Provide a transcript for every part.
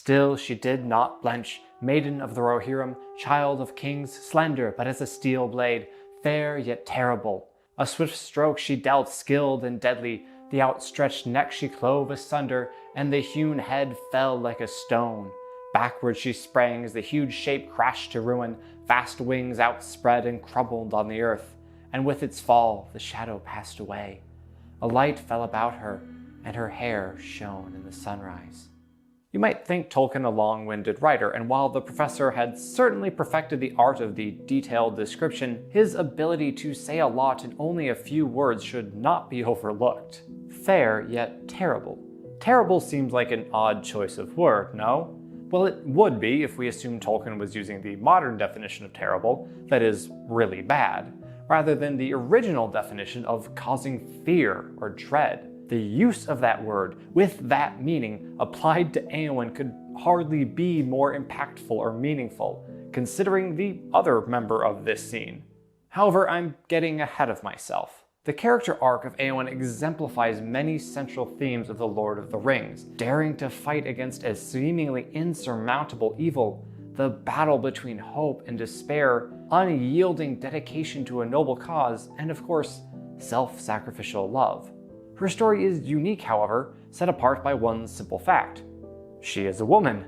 Still she did not blench, maiden of the Rohirrim, child of kings, slender but as a steel blade, fair yet terrible. A swift stroke she dealt, skilled and deadly, the outstretched neck she clove asunder, and the hewn head fell like a stone. Backward she sprang as the huge shape crashed to ruin, vast wings outspread and crumbled on the earth, and with its fall the shadow passed away. A light fell about her, and her hair shone in the sunrise. You might think Tolkien a long-winded writer, and while the professor had certainly perfected the art of the detailed description, his ability to say a lot in only a few words should not be overlooked. Fair, yet terrible. Terrible seems like an odd choice of word, no? Well, it would be if we assumed Tolkien was using the modern definition of terrible, that is, really bad, rather than the original definition of causing fear or dread. The use of that word, with that meaning, applied to Eowyn could hardly be more impactful or meaningful, considering the other member of this scene. However, I'm getting ahead of myself. The character arc of Eowyn exemplifies many central themes of The Lord of the Rings, daring to fight against a seemingly insurmountable evil, the battle between hope and despair, unyielding dedication to a noble cause, and of course, self-sacrificial love. Her story is unique, however, set apart by one simple fact. She is a woman.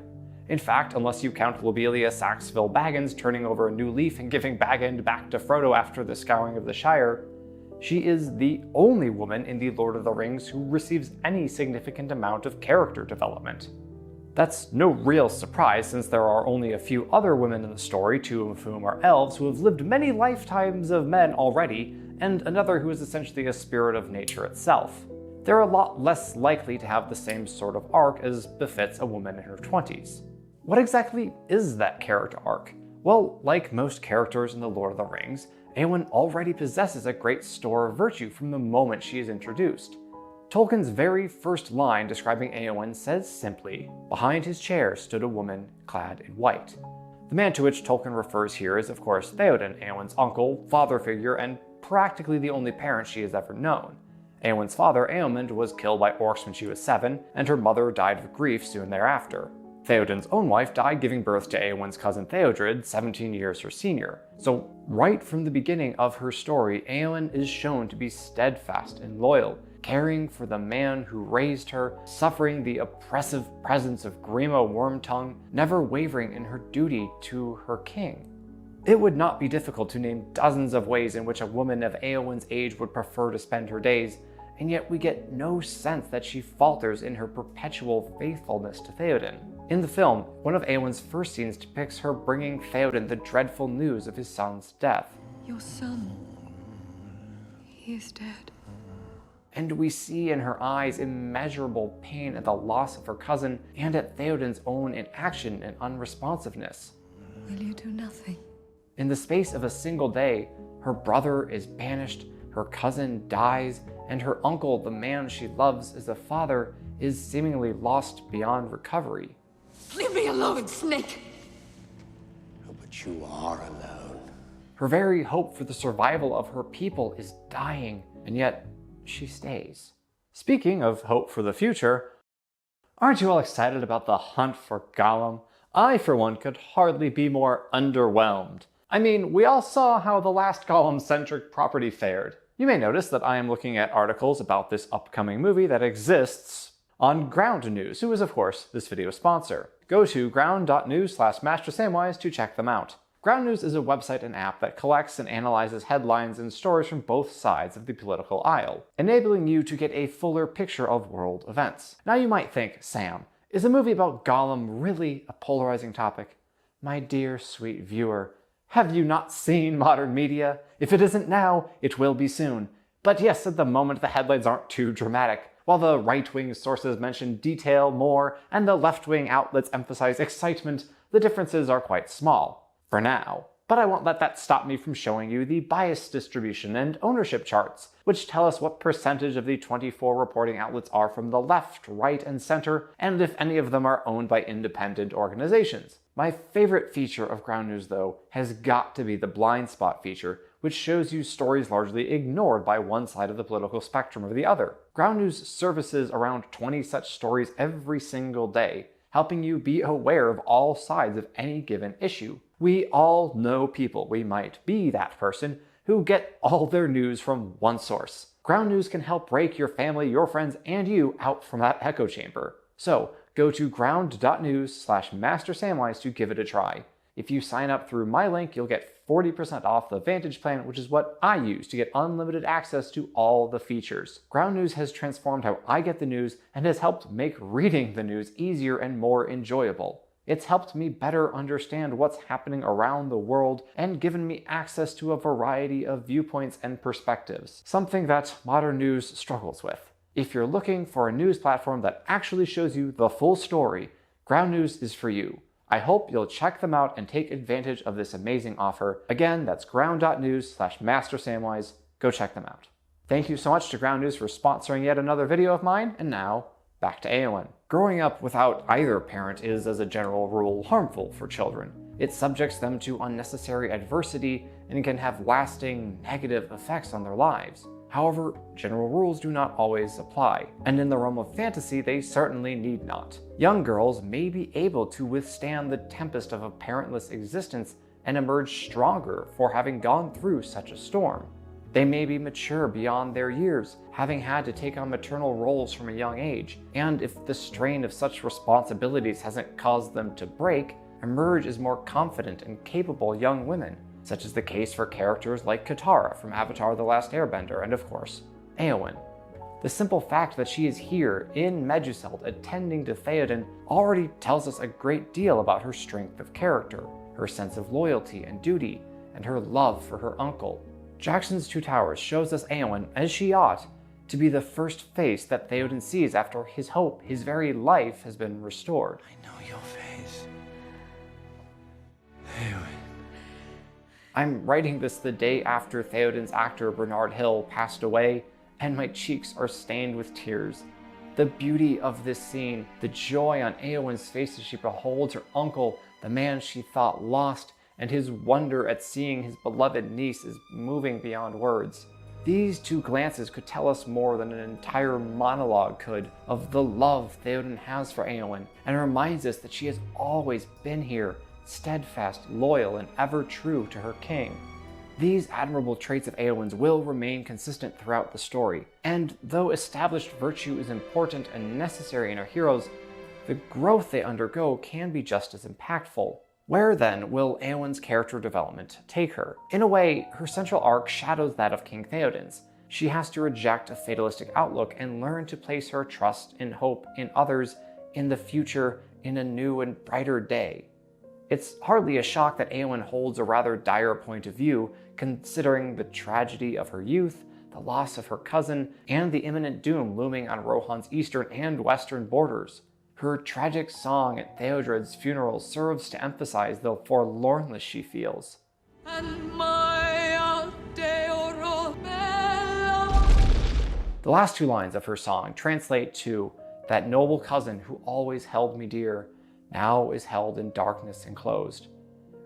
In fact, unless you count Lobelia Saxville Baggins turning over a new leaf and giving Bag End back to Frodo after the scouring of the Shire, she is the only woman in The Lord of the Rings who receives any significant amount of character development. That's no real surprise, since there are only a few other women in the story, two of whom are elves who have lived many lifetimes of men already, and another who is essentially a spirit of nature itself. They're a lot less likely to have the same sort of arc as befits a woman in her 20s. What exactly is that character arc? Well, like most characters in The Lord of the Rings, Eowyn already possesses a great store of virtue from the moment she is introduced. Tolkien's very first line describing Eowyn says simply, "Behind his chair stood a woman clad in white." The man to which Tolkien refers here is of course Theoden, Eowyn's uncle, father figure, and practically the only parent she has ever known. Eowyn's father, Eomund, was killed by orcs when she was 7, and her mother died of grief soon thereafter. Theoden's own wife died giving birth to Eowyn's cousin Theodred, 17 years her senior. So right from the beginning of her story, Eowyn is shown to be steadfast and loyal, caring for the man who raised her, suffering the oppressive presence of Grima Wormtongue, never wavering in her duty to her king. It would not be difficult to name dozens of ways in which a woman of Eowyn's age would prefer to spend her days, and yet we get no sense that she falters in her perpetual faithfulness to Theoden. In the film, one of Eowyn's first scenes depicts her bringing Theoden the dreadful news of his son's death. Your son, he is dead. And we see in her eyes immeasurable pain at the loss of her cousin and at Theoden's own inaction and unresponsiveness. Will you do nothing? In the space of a single day, her brother is banished, her cousin dies, and her uncle, the man she loves as a father, is seemingly lost beyond recovery. Leave me alone, Snake! Oh, but you are alone. Her very hope for the survival of her people is dying, and yet she stays. Speaking of hope for the future, aren't you all excited about the hunt for Gollum? I, for one, could hardly be more underwhelmed. I mean, we all saw how the last Gollum-centric property fared. You may notice that I am looking at articles about this upcoming movie that exists on Ground News, who is of course this video's sponsor. Go to ground.news/MasterSamwise to check them out. Ground News is a website and app that collects and analyzes headlines and stories from both sides of the political aisle, enabling you to get a fuller picture of world events. Now you might think, Sam, is a movie about Gollum really a polarizing topic? My dear sweet viewer, have you not seen modern media? If it isn't now, it will be soon. But yes, at the moment the headlines aren't too dramatic. While the right-wing sources mention detail more and the left-wing outlets emphasize excitement, the differences are quite small. For now. But I won't let that stop me from showing you the bias distribution and ownership charts, which tell us what percentage of the 24 reporting outlets are from the left, right, and center, and if any of them are owned by independent organizations. My favorite feature of Ground News, though, has got to be the blind spot feature, which shows you stories largely ignored by one side of the political spectrum or the other. Ground News services around 20 such stories every single day, helping you be aware of all sides of any given issue. We all know people, we might be that person, who get all their news from one source. Ground News can help break your family, your friends, and you out from that echo chamber. So go to ground.news/MasterSamwise to give it a try. If you sign up through my link, you'll get 40% off the Vantage plan, which is what I use to get unlimited access to all the features. Ground News has transformed how I get the news and has helped make reading the news easier and more enjoyable. It's helped me better understand what's happening around the world and given me access to a variety of viewpoints and perspectives, something that modern news struggles with. If you're looking for a news platform that actually shows you the full story, Ground News is for you. I hope you'll check them out and take advantage of this amazing offer. Again, that's ground.news/MasterSamwise. Go check them out. Thank you so much to Ground News for sponsoring yet another video of mine, and now, back to Eowyn. Growing up without either parent is, as a general rule, harmful for children. It subjects them to unnecessary adversity and can have lasting negative effects on their lives. However, general rules do not always apply, and in the realm of fantasy, they certainly need not. Young girls may be able to withstand the tempest of a parentless existence and emerge stronger for having gone through such a storm. They may be mature beyond their years, having had to take on maternal roles from a young age, and if the strain of such responsibilities hasn't caused them to break, emerge as more confident and capable young women, such as the case for characters like Katara from Avatar: The Last Airbender, and of course, Eowyn. The simple fact that she is here in Meduseld attending to Theoden already tells us a great deal about her strength of character, her sense of loyalty and duty, and her love for her uncle. Jackson's Two Towers shows us Eowyn, as she ought, to be the first face that Theoden sees after his hope, his very life, has been restored. I know your face. Eowyn. I'm writing this the day after Theoden's actor Bernard Hill passed away, and my cheeks are stained with tears. The beauty of this scene, the joy on Eowyn's face as she beholds her uncle, the man she thought lost, and his wonder at seeing his beloved niece is moving beyond words. These two glances could tell us more than an entire monologue could of the love Theoden has for Eowyn, and reminds us that she has always been here, steadfast, loyal, and ever true to her king. These admirable traits of Eowyn's will remain consistent throughout the story, and though established virtue is important and necessary in our heroes, the growth they undergo can be just as impactful. Where then will Eowyn's character development take her? In a way, her central arc shadows that of King Theoden's. She has to reject a fatalistic outlook and learn to place her trust and hope in others, in the future, in a new and brighter day. It's hardly a shock that Eowyn holds a rather dire point of view, considering the tragedy of her youth, the loss of her cousin, and the imminent doom looming on Rohan's eastern and western borders. Her tragic song at Theodred's funeral serves to emphasize the forlornness she feels. The last two lines of her song translate to, "That noble cousin who always held me dear, now is held in darkness enclosed."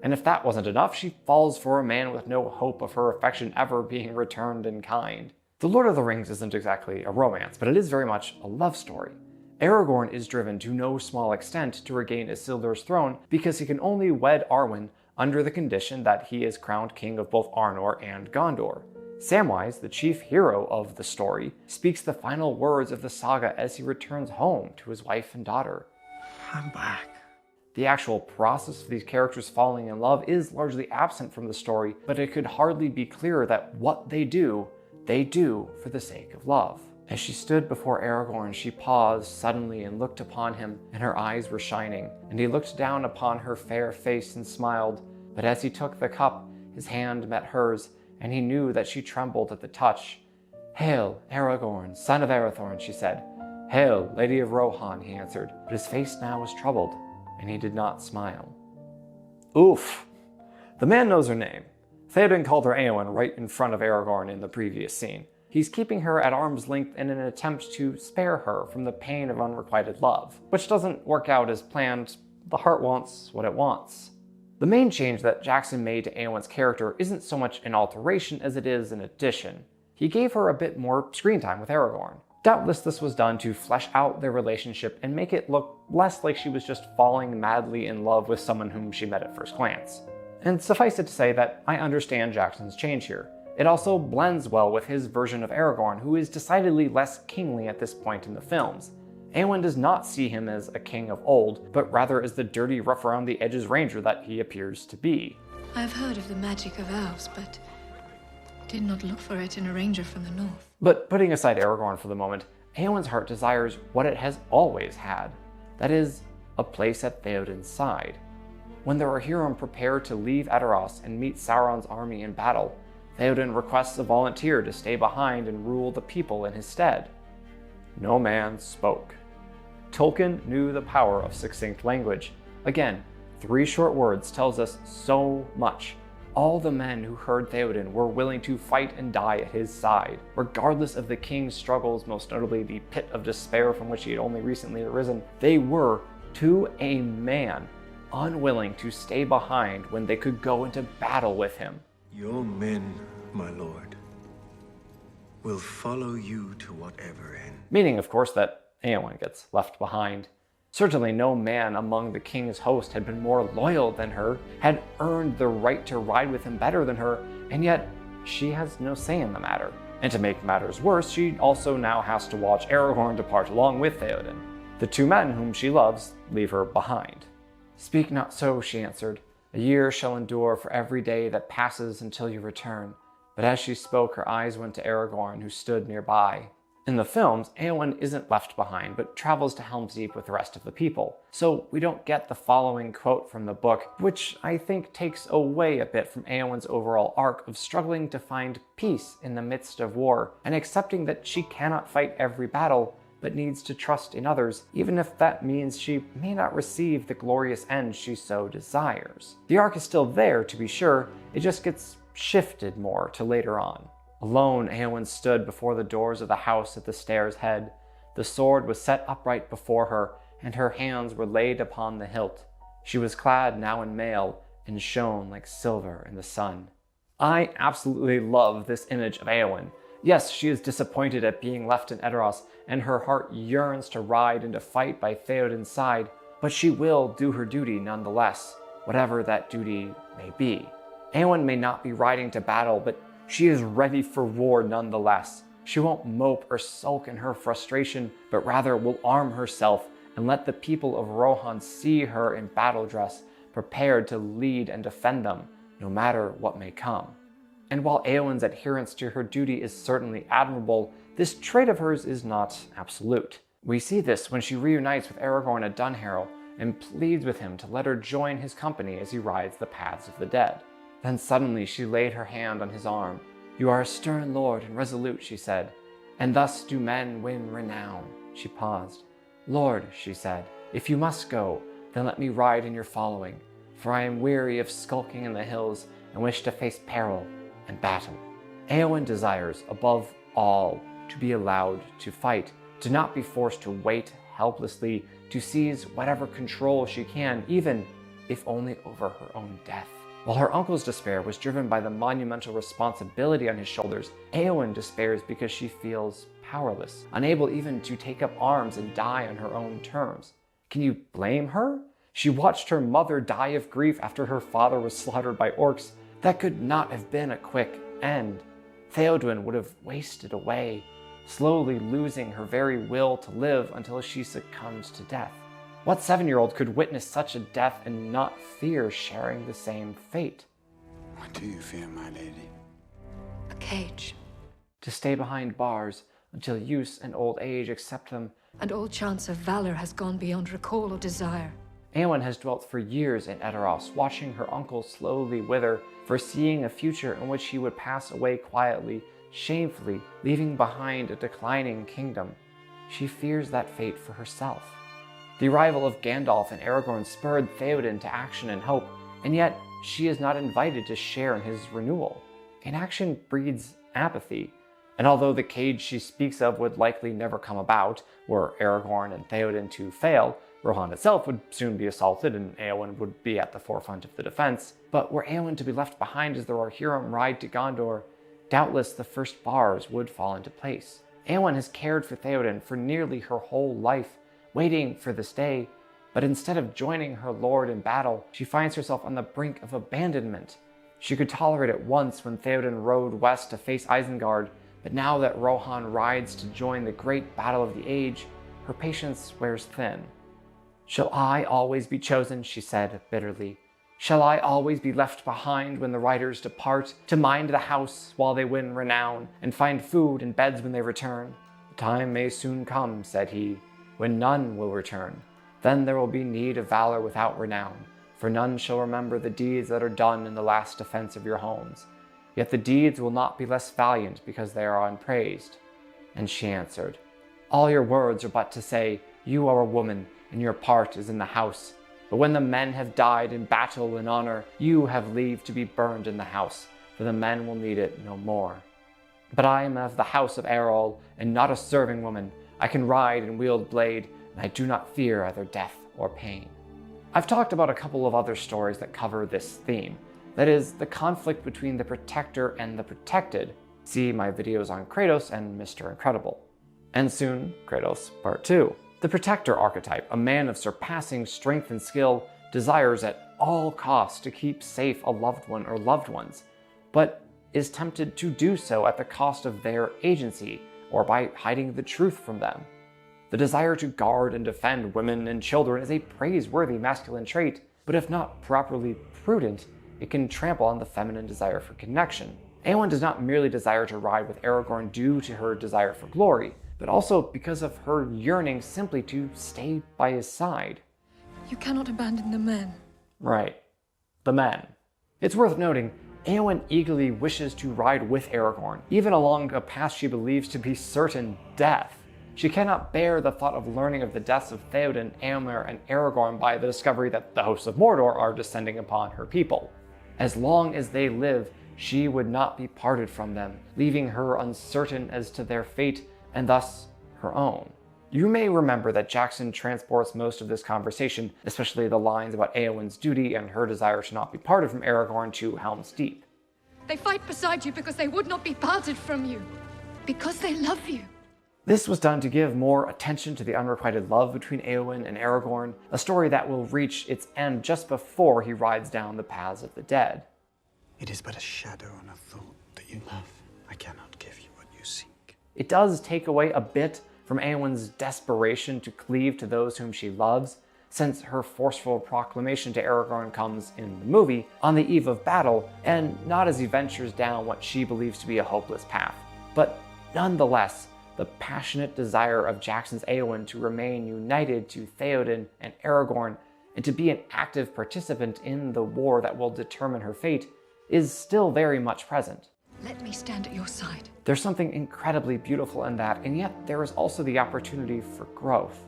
And if that wasn't enough, she falls for a man with no hope of her affection ever being returned in kind. The Lord of the Rings isn't exactly a romance, but it is very much a love story. Aragorn is driven to no small extent to regain Isildur's throne because he can only wed Arwen under the condition that he is crowned king of both Arnor and Gondor. Samwise, the chief hero of the story, speaks the final words of the saga as he returns home to his wife and daughter. I'm back. The actual process of these characters falling in love is largely absent from the story, but it could hardly be clearer that what they do for the sake of love. As she stood before Aragorn, she paused suddenly and looked upon him, and her eyes were shining. And he looked down upon her fair face and smiled. But as he took the cup, his hand met hers, and he knew that she trembled at the touch. "Hail, Aragorn, son of Arathorn," she said. "Hail, Lady of Rohan," he answered. But his face now was troubled, and he did not smile. Oof. The man knows her name. Theoden called her Eowyn right in front of Aragorn in the previous scene. He's keeping her at arm's length in an attempt to spare her from the pain of unrequited love, which doesn't work out as planned. The heart wants what it wants. The main change that Jackson made to Eowyn's character isn't so much an alteration as it is an addition. He gave her a bit more screen time with Aragorn. Doubtless this was done to flesh out their relationship and make it look less like she was just falling madly in love with someone whom she met at first glance. And suffice it to say that I understand Jackson's change here. It also blends well with his version of Aragorn, who is decidedly less kingly at this point in the films. Eowyn does not see him as a king of old, but rather as the dirty, rough-around-the-edges ranger that he appears to be. I've heard of the magic of elves, but did not look for it in a ranger from the north. But putting aside Aragorn for the moment, Eowyn's heart desires what it has always had. That is, a place at Theoden's side. When the Rohirrim prepare to leave Edoras and meet Sauron's army in battle, Theoden requests a volunteer to stay behind and rule the people in his stead. No man spoke. Tolkien knew the power of succinct language. Again, 3 short words tells us so much. All the men who heard Theoden were willing to fight and die at his side, regardless of the king's struggles, most notably the pit of despair from which he had only recently arisen. They were, to a man, unwilling to stay behind when they could go into battle with him. Your men, my lord, will follow you to whatever end. Meaning, of course, that Eowyn gets left behind. Certainly no man among the king's host had been more loyal than her, had earned the right to ride with him better than her, and yet she has no say in the matter. And to make matters worse, she also now has to watch Aragorn depart along with Theoden. The 2 men whom she loves leave her behind. "Speak not so," she answered. "A year shall endure for every day that passes until you return." But as she spoke, her eyes went to Aragorn, who stood nearby. In the films, Eowyn isn't left behind, but travels to Helm's Deep with the rest of the people. So we don't get the following quote from the book, which I think takes away a bit from Eowyn's overall arc of struggling to find peace in the midst of war, and accepting that she cannot fight every battle, but needs to trust in others, even if that means she may not receive the glorious end she so desires. The arc is still there, to be sure, it just gets shifted more to later on. Alone, Eowyn stood before the doors of the house at the stair's head. The sword was set upright before her, and her hands were laid upon the hilt. She was clad now in mail, and shone like silver in the sun. I absolutely love this image of Eowyn. Yes, she is disappointed at being left in Edoras, and her heart yearns to ride and to fight by Theoden's side, but she will do her duty nonetheless, whatever that duty may be. Eowyn may not be riding to battle, but she is ready for war nonetheless. She won't mope or sulk in her frustration, but rather will arm herself and let the people of Rohan see her in battle dress, prepared to lead and defend them, no matter what may come. And while Eowyn's adherence to her duty is certainly admirable, this trait of hers is not absolute. We see this when she reunites with Aragorn at Dunharrow and pleads with him to let her join his company as he rides the paths of the dead. Then suddenly she laid her hand on his arm. "You are a stern lord and resolute," she said, "and thus do men win renown." She paused. "Lord," she said, "if you must go, then let me ride in your following, for I am weary of skulking in the hills and wish to face peril and battle." Eowyn desires, above all, to be allowed to fight, to not be forced to wait helplessly, to seize whatever control she can, even if only over her own death. While her uncle's despair was driven by the monumental responsibility on his shoulders, Eowyn despairs because she feels powerless, unable even to take up arms and die on her own terms. Can you blame her? She watched her mother die of grief after her father was slaughtered by orcs. That could not have been a quick end. Theoden would have wasted away, slowly losing her very will to live until she succumbed to death. What 7-year-old could witness such a death and not fear sharing the same fate? What do you fear, my lady? A cage. To stay behind bars until use and old age accept them. And all chance of valor has gone beyond recall or desire. Eowyn has dwelt for years in Edoras, watching her uncle slowly wither, foreseeing a future in which he would pass away quietly, shamefully, leaving behind a declining kingdom. She fears that fate for herself. The arrival of Gandalf and Aragorn spurred Theoden to action and hope, and yet she is not invited to share in his renewal. Inaction breeds apathy, and although the cage she speaks of would likely never come about, were Aragorn and Theoden to fail, Rohan itself would soon be assaulted and Eowyn would be at the forefront of the defense. But were Eowyn to be left behind as the Rohirrim ride to Gondor, doubtless the first bars would fall into place. Eowyn has cared for Theoden for nearly her whole life, waiting for this day, but instead of joining her lord in battle, she finds herself on the brink of abandonment. She could tolerate it once when Theoden rode west to face Isengard, but now that Rohan rides to join the great battle of the age, her patience wears thin. "Shall I always be chosen?" she said bitterly. "Shall I always be left behind when the riders depart, to mind the house while they win renown, and find food and beds when they return?" "The time may soon come," said he, "when none will return. Then there will be need of valor without renown, for none shall remember the deeds that are done in the last defense of your homes. Yet the deeds will not be less valiant because they are unpraised." And she answered, "All your words are but to say, you are a woman, and your part is in the house. But when the men have died in battle and honor, you have leave to be burned in the house, for the men will need it no more. But I am of the house of Errol, and not a serving woman. I can ride and wield blade, and I do not fear either death or pain." I've talked about a couple of other stories that cover this theme. That is, the conflict between the protector and the protected. See my videos on Kratos and Mr. Incredible. And soon, Kratos Part 2. The protector archetype, a man of surpassing strength and skill, desires at all costs to keep safe a loved one or loved ones, but is tempted to do so at the cost of their agency or by hiding the truth from them. The desire to guard and defend women and children is a praiseworthy masculine trait, but if not properly prudent, it can trample on the feminine desire for connection. Eowyn does not merely desire to ride with Aragorn due to her desire for glory, but also because of her yearning simply to stay by his side. You cannot abandon the men. Right. The men. It's worth noting, Eowyn eagerly wishes to ride with Aragorn, even along a path she believes to be certain death. She cannot bear the thought of learning of the deaths of Theoden, Éomer, and Aragorn by the discovery that the hosts of Mordor are descending upon her people. As long as they live, she would not be parted from them, leaving her uncertain as to their fate and thus her own. You may remember that Jackson transports most of this conversation, especially the lines about Éowyn's duty and her desire to not be parted from Aragorn, to Helm's Deep. They fight beside you because they would not be parted from you. Because they love you. This was done to give more attention to the unrequited love between Éowyn and Aragorn, a story that will reach its end just before he rides down the paths of the dead. It is but a shadow and a thought that you love. I cannot give you what you seek. It does take away a bit from Éowyn's desperation to cleave to those whom she loves, since her forceful proclamation to Aragorn comes in the movie on the eve of battle, and not as he ventures down what she believes to be a hopeless path. But nonetheless, the passionate desire of Jackson's Éowyn to remain united to Theoden and Aragorn, and to be an active participant in the war that will determine her fate, is still very much present. Let me stand at your side. There's something incredibly beautiful in that, and yet there is also the opportunity for growth.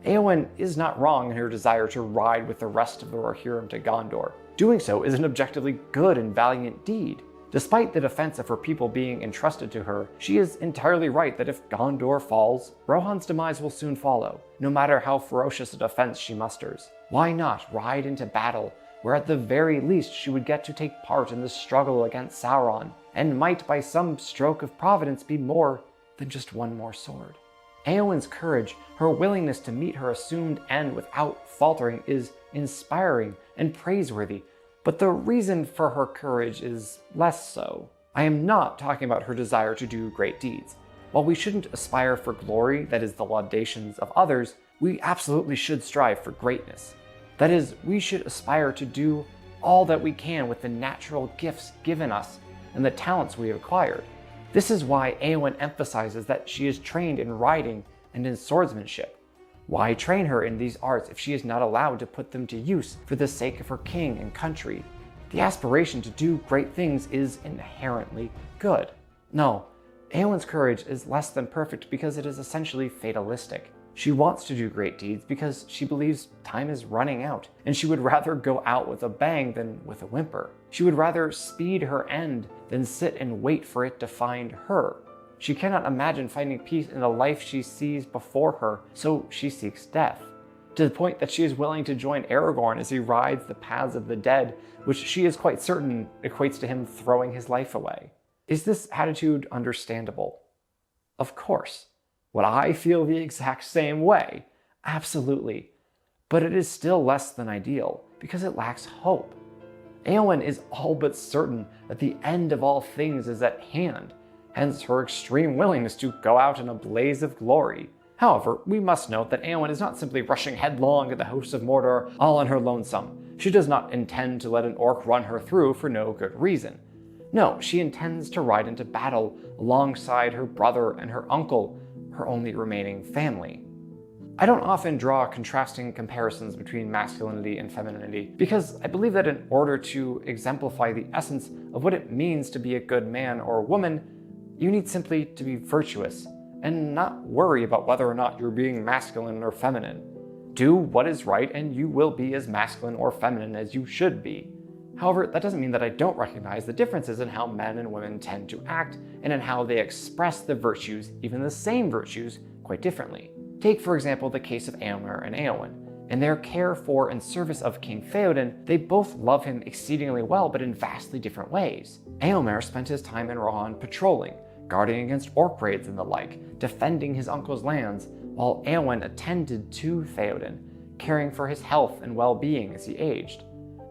Éowyn is not wrong in her desire to ride with the rest of the Rohirrim to Gondor. Doing so is an objectively good and valiant deed. Despite the defense of her people being entrusted to her, she is entirely right that if Gondor falls, Rohan's demise will soon follow, no matter how ferocious a defense she musters. Why not ride into battle, where at the very least she would get to take part in the struggle against Sauron, and might by some stroke of providence be more than just one more sword? Éowyn's courage, her willingness to meet her assumed end without faltering, is inspiring and praiseworthy, but the reason for her courage is less so. I am not talking about her desire to do great deeds. While we shouldn't aspire for glory, that is the laudations of others, we absolutely should strive for greatness. That is, we should aspire to do all that we can with the natural gifts given us and the talents we have acquired. This is why Éowyn emphasizes that she is trained in riding and in swordsmanship. Why train her in these arts if she is not allowed to put them to use for the sake of her king and country? The aspiration to do great things is inherently good. No, Éowyn's courage is less than perfect because it is essentially fatalistic. She wants to do great deeds because she believes time is running out, and she would rather go out with a bang than with a whimper. She would rather speed her end than sit and wait for it to find her. She cannot imagine finding peace in the life she sees before her, so she seeks death, to the point that she is willing to join Aragorn as he rides the paths of the dead, which she is quite certain equates to him throwing his life away. Is this attitude understandable? Of course. Would I feel the exact same way? Absolutely. But it is still less than ideal, because it lacks hope. Eowyn is all but certain that the end of all things is at hand, hence her extreme willingness to go out in a blaze of glory. However, we must note that Eowyn is not simply rushing headlong at the hosts of Mordor all on her lonesome. She does not intend to let an orc run her through for no good reason. No, she intends to ride into battle alongside her brother and her uncle, her only remaining family. I don't often draw contrasting comparisons between masculinity and femininity because I believe that in order to exemplify the essence of what it means to be a good man or woman, you need simply to be virtuous and not worry about whether or not you're being masculine or feminine. Do what is right and you will be as masculine or feminine as you should be. However, that doesn't mean that I don't recognize the differences in how men and women tend to act and in how they express the virtues, even the same virtues, quite differently. Take, for example, the case of Eomer and Eowyn. In their care for and service of King Theoden, they both love him exceedingly well, but in vastly different ways. Eomer spent his time in Rohan patrolling, guarding against orc raids and the like, defending his uncle's lands, while Eowyn attended to Theoden, caring for his health and well-being as he aged.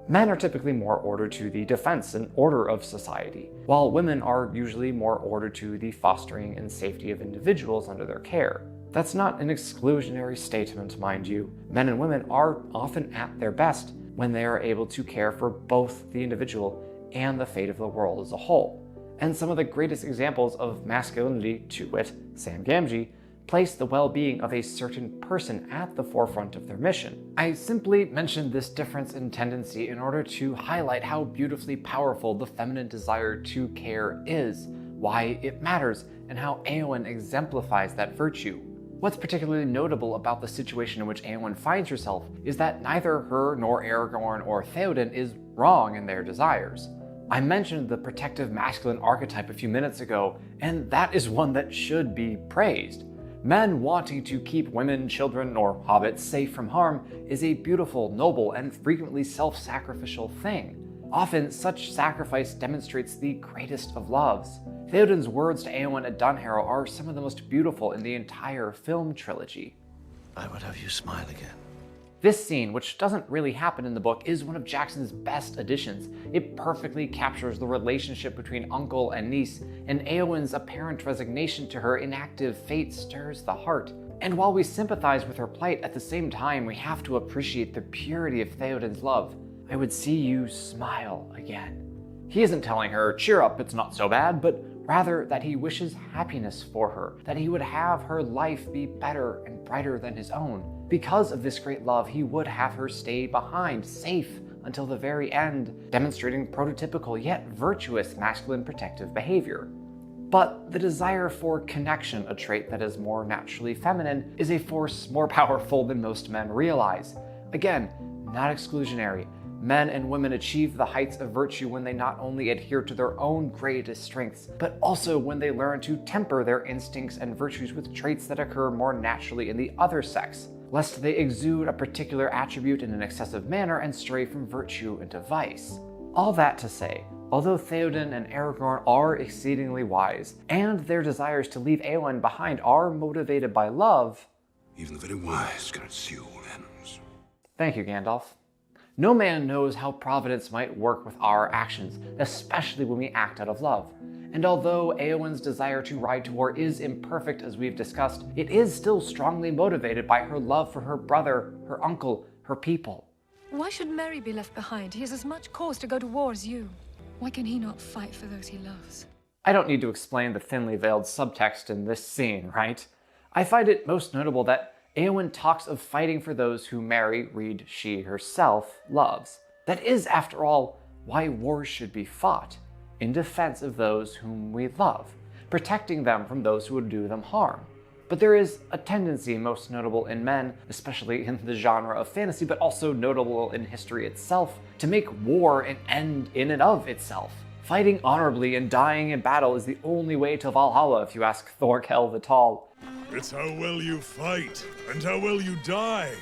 Men are typically more ordered to the defense and order of society, while women are usually more ordered to the fostering and safety of individuals under their care. That's not an exclusionary statement, mind you. Men and women are often at their best when they are able to care for both the individual and the fate of the world as a whole. And some of the greatest examples of masculinity, to wit, Sam Gamgee, place the well-being of a certain person at the forefront of their mission. I simply mentioned this difference in tendency in order to highlight how beautifully powerful the feminine desire to care is, why it matters, and how Eowyn exemplifies that virtue. What's particularly notable about the situation in which Eowyn finds herself is that neither her nor Aragorn or Theoden is wrong in their desires. I mentioned the protective masculine archetype a few minutes ago, and that is one that should be praised. Men wanting to keep women, children, or hobbits safe from harm is a beautiful, noble, and frequently self-sacrificial thing. Often, such sacrifice demonstrates the greatest of loves. Theoden's words to Eowyn at Dunharrow are some of the most beautiful in the entire film trilogy. I would have you smile again. This scene, which doesn't really happen in the book, is one of Jackson's best additions. It perfectly captures the relationship between uncle and niece, and Eowyn's apparent resignation to her inactive fate stirs the heart. And while we sympathize with her plight, at the same time we have to appreciate the purity of Theoden's love. I would see you smile again. He isn't telling her, cheer up, it's not so bad, but rather that he wishes happiness for her, that he would have her life be better and brighter than his own. Because of this great love, he would have her stay behind, safe, until the very end, demonstrating prototypical yet virtuous masculine protective behavior. But the desire for connection, a trait that is more naturally feminine, is a force more powerful than most men realize. Again, not exclusionary. Men and women achieve the heights of virtue when they not only adhere to their own greatest strengths, but also when they learn to temper their instincts and virtues with traits that occur more naturally in the other sex, lest they exude a particular attribute in an excessive manner and stray from virtue into vice. All that to say, although Theoden and Aragorn are exceedingly wise, and their desires to leave Eowyn behind are motivated by love, even the very wise cannot see all ends. Thank you, Gandalf. No man knows how Providence might work with our actions, especially when we act out of love. And although Eowyn's desire to ride to war is imperfect as we've discussed, it is still strongly motivated by her love for her brother, her uncle, her people. Why should Merry be left behind? He has as much cause to go to war as you. Why can he not fight for those he loves? I don't need to explain the thinly veiled subtext in this scene, right? I find it most notable that Eowyn talks of fighting for those who Merry, read she herself, loves. That is, after all, why wars should be fought, in defense of those whom we love, protecting them from those who would do them harm. But there is a tendency most notable in men, especially in the genre of fantasy, but also notable in history itself, to make war an end in and of itself. Fighting honorably and dying in battle is the only way to Valhalla, if you ask Thorkel the Tall. It's how well you fight and how well you die.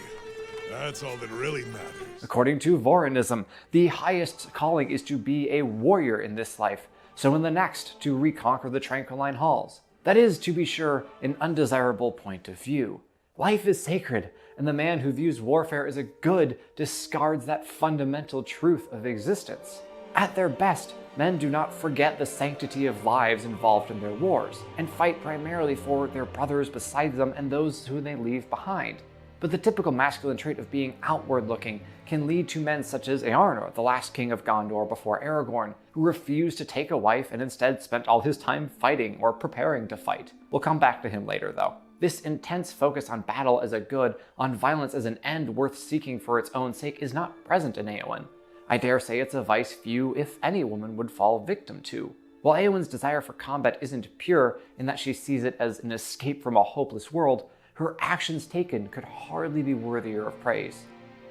That's all that really matters. According to Vorinism, the highest calling is to be a warrior in this life, so in the next to reconquer the Tranquiline Halls. That is, to be sure, an undesirable point of view. Life is sacred, and the man who views warfare as a good discards that fundamental truth of existence. At their best, men do not forget the sanctity of lives involved in their wars, and fight primarily for their brothers beside them and those who they leave behind. But the typical masculine trait of being outward-looking can lead to men such as Eowyn, the last king of Gondor before Aragorn, who refused to take a wife and instead spent all his time fighting or preparing to fight. We'll come back to him later, though. This intense focus on battle as a good, on violence as an end worth seeking for its own sake, is not present in Eowyn. I dare say it's a vice few, if any, woman would fall victim to. While Eowyn's desire for combat isn't pure in that she sees it as an escape from a hopeless world, her actions taken could hardly be worthier of praise.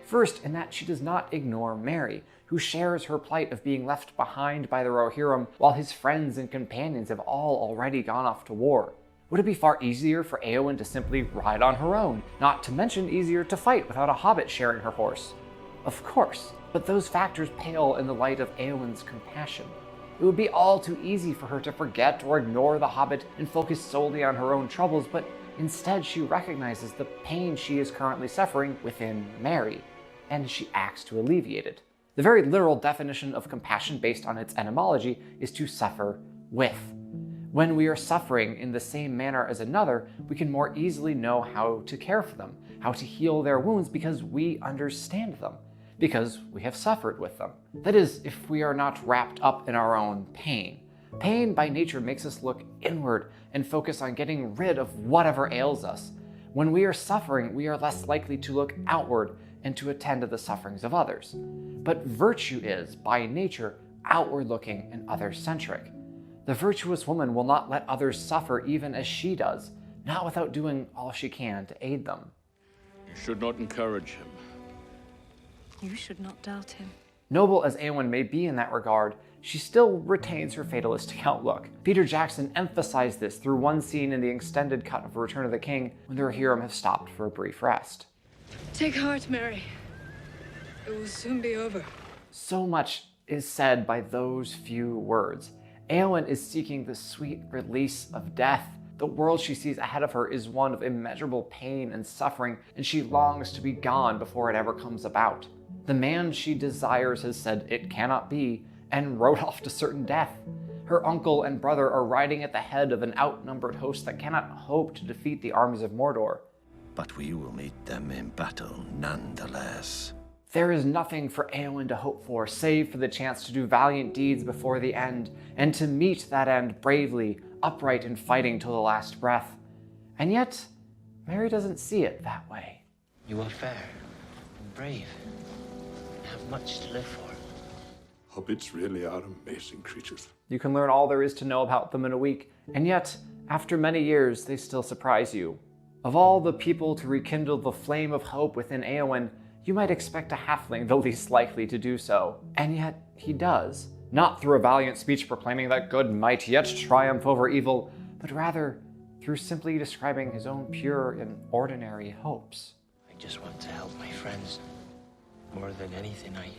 First, in that she does not ignore Merry, who shares her plight of being left behind by the Rohirrim while his friends and companions have all already gone off to war. Would it be far easier for Eowyn to simply ride on her own, not to mention easier to fight without a hobbit sharing her horse? Of course, but those factors pale in the light of Eowyn's compassion. It would be all too easy for her to forget or ignore the hobbit and focus solely on her own troubles, but instead she recognizes the pain she is currently suffering within Merry, and she acts to alleviate it. The very literal definition of compassion based on its etymology is to suffer with. When we are suffering in the same manner as another, we can more easily know how to care for them, how to heal their wounds, because we understand them, because we have suffered with them. That is, if we are not wrapped up in our own pain. Pain by nature makes us look inward and focus on getting rid of whatever ails us. When we are suffering, we are less likely to look outward and to attend to the sufferings of others. But virtue is, by nature, outward-looking and other-centric. The virtuous woman will not let others suffer even as she does, not without doing all she can to aid them. You should not encourage him. You should not doubt him. Noble as Eowyn may be in that regard, she still retains her fatalistic outlook. Peter Jackson emphasized this through one scene in the extended cut of Return of the King when the Rohirrim have stopped for a brief rest. Take heart, Merry. It will soon be over. So much is said by those few words. Eowyn is seeking the sweet release of death. The world she sees ahead of her is one of immeasurable pain and suffering, and she longs to be gone before it ever comes about. The man she desires has said it cannot be, and rode off to certain death. Her uncle and brother are riding at the head of an outnumbered host that cannot hope to defeat the armies of Mordor. But we will meet them in battle nonetheless. There is nothing for Eowyn to hope for, save for the chance to do valiant deeds before the end, and to meet that end bravely, upright and fighting till the last breath. And yet, Merry doesn't see it that way. You are fair and brave, and have much to live for. Hobbits really are amazing creatures. You can learn all there is to know about them in a week, and yet, after many years, they still surprise you. Of all the people to rekindle the flame of hope within Eowyn, you might expect a halfling the least likely to do so. And yet, he does. Not through a valiant speech proclaiming that good might yet triumph over evil, but rather through simply describing his own pure and ordinary hopes. I just want to help my friends. More than anything, I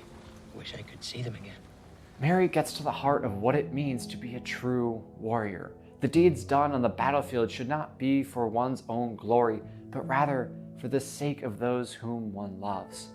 wish I could see them again. Merry gets to the heart of what it means to be a true warrior. The deeds done on the battlefield should not be for one's own glory, but rather for the sake of those whom one loves.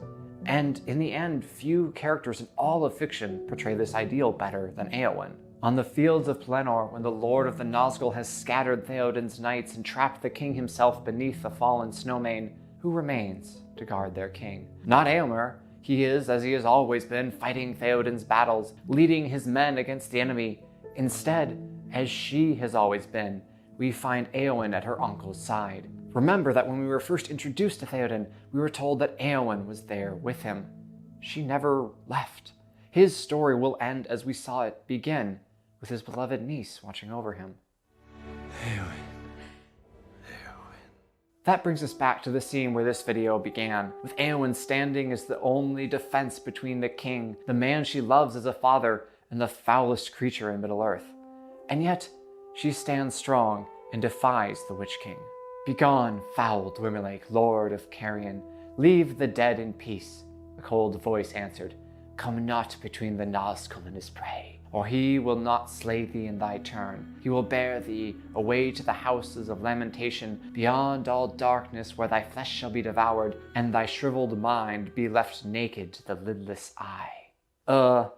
And in the end, few characters in all of fiction portray this ideal better than Eowyn. On the fields of Pelennor, when the Lord of the Nazgul has scattered Theoden's knights and trapped the king himself beneath the fallen snowmane, who remains to guard their king? Not Eomer. He is, as he has always been, fighting Theoden's battles, leading his men against the enemy. Instead, as she has always been, we find Eowyn at her uncle's side. Remember that when we were first introduced to Theoden, we were told that Eowyn was there with him. She never left. His story will end as we saw it begin, with his beloved niece watching over him. Eowyn. That brings us back to the scene where this video began, with Eowyn standing as the only defense between the king, the man she loves as a father, and the foulest creature in Middle-earth. And yet, she stands strong and defies the Witch King. "Begone, foul Dwymilake, lord of Carrion. Leave the dead in peace," a cold voice answered. "Come not between the Nazgul and his prey. or he will not slay thee in thy turn. He will bear thee away to the houses of lamentation, beyond all darkness, where thy flesh shall be devoured, and thy shriveled mind be left naked to the lidless eye.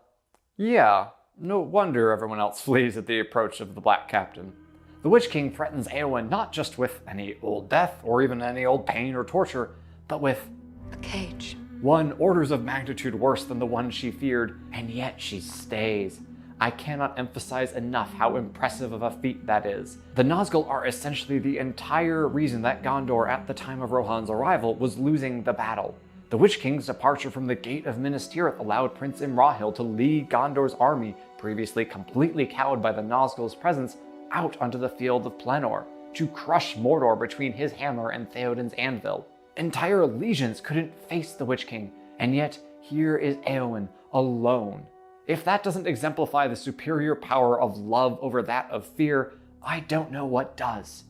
Yeah, no wonder everyone else flees at the approach of the Black Captain. The Witch King threatens Eowyn not just with any old death, or even any old pain or torture, but with A cage. one orders of magnitude worse than the one she feared, and yet she stays. I cannot emphasize enough how impressive of a feat that is. The Nazgul are essentially the entire reason that Gondor at the time of Rohan's arrival was losing the battle. The Witch King's departure from the Gate of Minas Tirith allowed Prince Imrahil to lead Gondor's army, previously completely cowed by the Nazgul's presence, out onto the field of Pelennor, to crush Mordor between his hammer and Theoden's anvil. Entire legions couldn't face the Witch King, and yet here is Eowyn, alone. If that doesn't exemplify the superior power of love over that of fear, I don't know what does.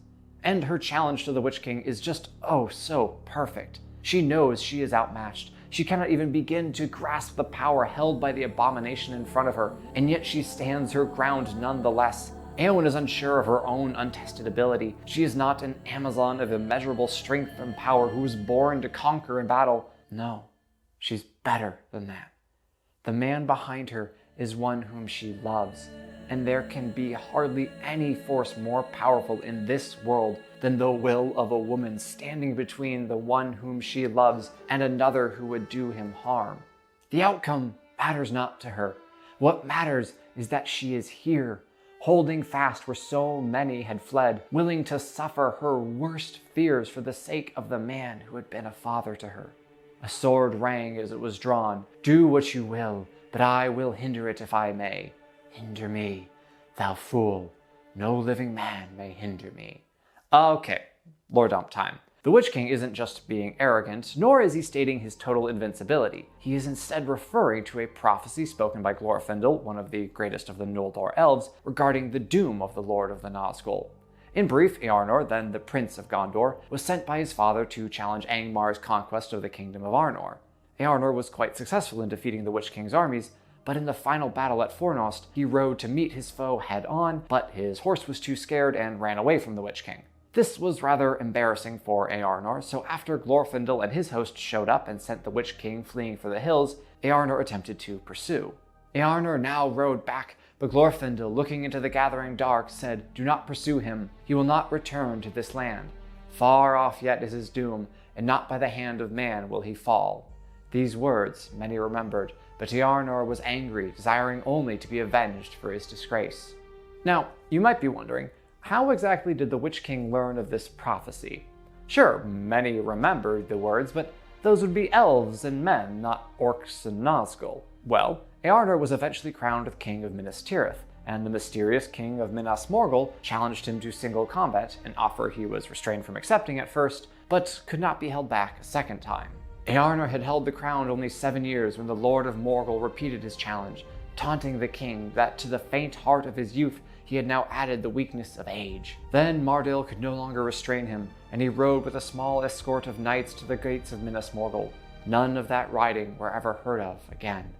And her challenge to the Witch King is just so perfect. She knows she is outmatched. She cannot even begin to grasp the power held by the abomination in front of her, and yet she stands her ground nonetheless. Eowyn is unsure of her own untested ability. She is not an Amazon of immeasurable strength and power who was born to conquer in battle. No, she's better than that. The man behind her is one whom she loves, and there can be hardly any force more powerful in this world than the will of a woman standing between the one whom she loves and another who would do him harm. The outcome matters not to her. What matters is that she is here, holding fast where so many had fled, willing to suffer her worst fears for the sake of the man who had been a father to her. A sword rang as it was drawn. Do what you will, but I will hinder it if I may. Hinder me, thou fool. No living man may hinder me. Okay, lore dump time. The Witch King isn't just being arrogant, nor is he stating his total invincibility. He is instead referring to a prophecy spoken by Glorfindel, one of the greatest of the Noldor elves, regarding the doom of the Lord of the Nazgul. In brief, Earnor, then the Prince of Gondor, was sent by his father to challenge Angmar's conquest of the Kingdom of Arnor. Earnor was quite successful in defeating the Witch King's armies, but in the final battle at Fornost, he rode to meet his foe head-on, but his horse was too scared and ran away from the Witch King. This was rather embarrassing for Earnor, so after Glorfindel and his host showed up and sent the Witch King fleeing for the hills, Earnor attempted to pursue. Earnor now rode back, but Glorfindel, looking into the gathering dark, said, "Do not pursue him. He will not return to this land. Far off yet is his doom, and not by the hand of man will he fall." These words many remembered, but Earnor was angry, desiring only to be avenged for his disgrace. Now, you might be wondering, how exactly did the Witch King learn of this prophecy? Sure, many remembered the words, but those would be elves and men, not orcs and Nazgul. Well, Earnor was eventually crowned King of Minas Tirith, and the mysterious King of Minas Morgul challenged him to single combat, an offer he was restrained from accepting at first, but could not be held back a second time. Earnor had held the crown only 7 years when the Lord of Morgul repeated his challenge, taunting the king that to the faint heart of his youth he had now added the weakness of age. Then Mardil could no longer restrain him, and he rode with a small escort of knights to the gates of Minas Morgul. None of that riding were ever heard of again.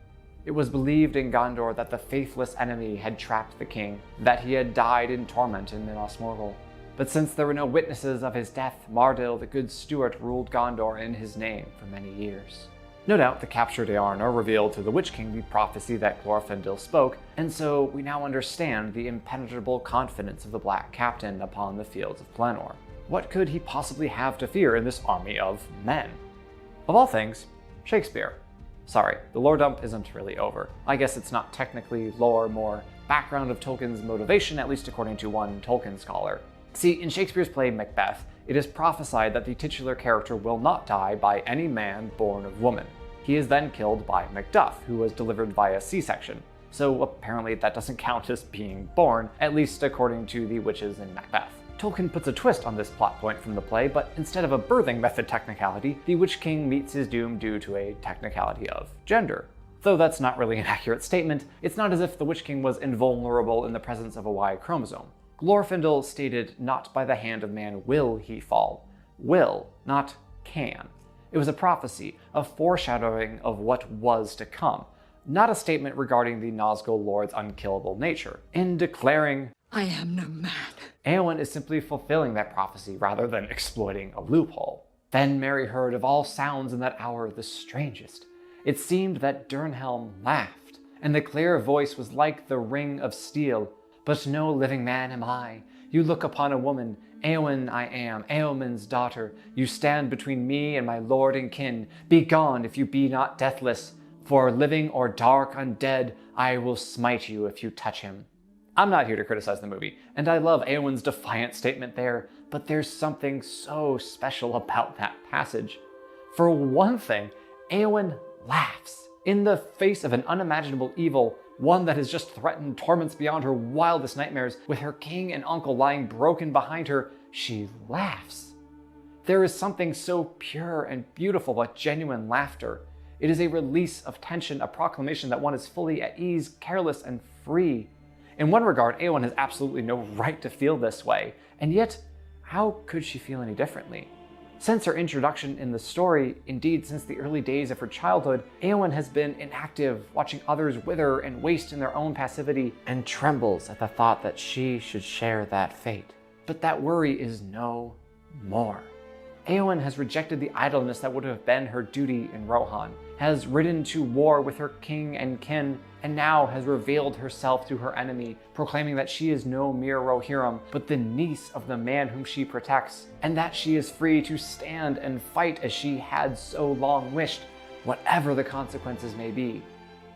It was believed in Gondor that the faithless enemy had trapped the king, that he had died in torment in Minas Morgul. But since there were no witnesses of his death, Mardil the Good Steward ruled Gondor in his name for many years. No doubt the captured Earnor revealed to the Witch King the prophecy that Glorfindel spoke, and so we now understand the impenetrable confidence of the Black Captain upon the fields of Pelennor. What could he possibly have to fear in this army of men? Of all things, Shakespeare. Sorry, the lore dump isn't really over. I guess it's not technically lore, more background of Tolkien's motivation, at least according to one Tolkien scholar. See, in Shakespeare's play Macbeth, it is prophesied that the titular character will not die by any man born of woman. He is then killed by Macduff, who was delivered via C-section. So apparently that doesn't count as being born, at least according to the witches in Macbeth. Tolkien puts a twist on this plot point from the play, but instead of a birthing method technicality, the Witch King meets his doom due to a technicality of gender. Though that's not really an accurate statement, it's not as if the Witch King was invulnerable in the presence of a Y chromosome. Glorfindel stated, "Not by the hand of man will he fall." Will, not can. It was a prophecy, a foreshadowing of what was to come, not a statement regarding the Nazgul Lord's unkillable nature. In declaring, I am no man. Eowyn is simply fulfilling that prophecy rather than exploiting a loophole. Then Mary heard of all sounds in that hour the strangest. It seemed that Durnhelm laughed, and the clear voice was like the ring of steel. But no living man am I. You look upon a woman. Eowyn I am, Eowyn's daughter. You stand between me and my lord and kin. Be gone if you be not deathless. For living or dark undead, I will smite you if you touch him. I'm not here to criticize the movie, and I love Eowyn's defiant statement there, but there's something so special about that passage. For one thing, Eowyn laughs in the face of an unimaginable evil, one that has just threatened torments beyond her wildest nightmares. With her king and uncle lying broken behind her, she laughs. There is something so pure and beautiful about genuine laughter. It is a release of tension, a proclamation that one is fully at ease, careless, and free. In one regard, Eowyn has absolutely no right to feel this way, and yet, how could she feel any differently? Since her introduction in the story, indeed since the early days of her childhood, Eowyn has been inactive, watching others wither and waste in their own passivity, and trembles at the thought that she should share that fate. But that worry is no more. Eowyn has rejected the idleness that would have been her duty in Rohan, has ridden to war with her king and kin, and now has revealed herself to her enemy, proclaiming that she is no mere Rohirrim, but the niece of the man whom she protects, and that she is free to stand and fight as she had so long wished, whatever the consequences may be.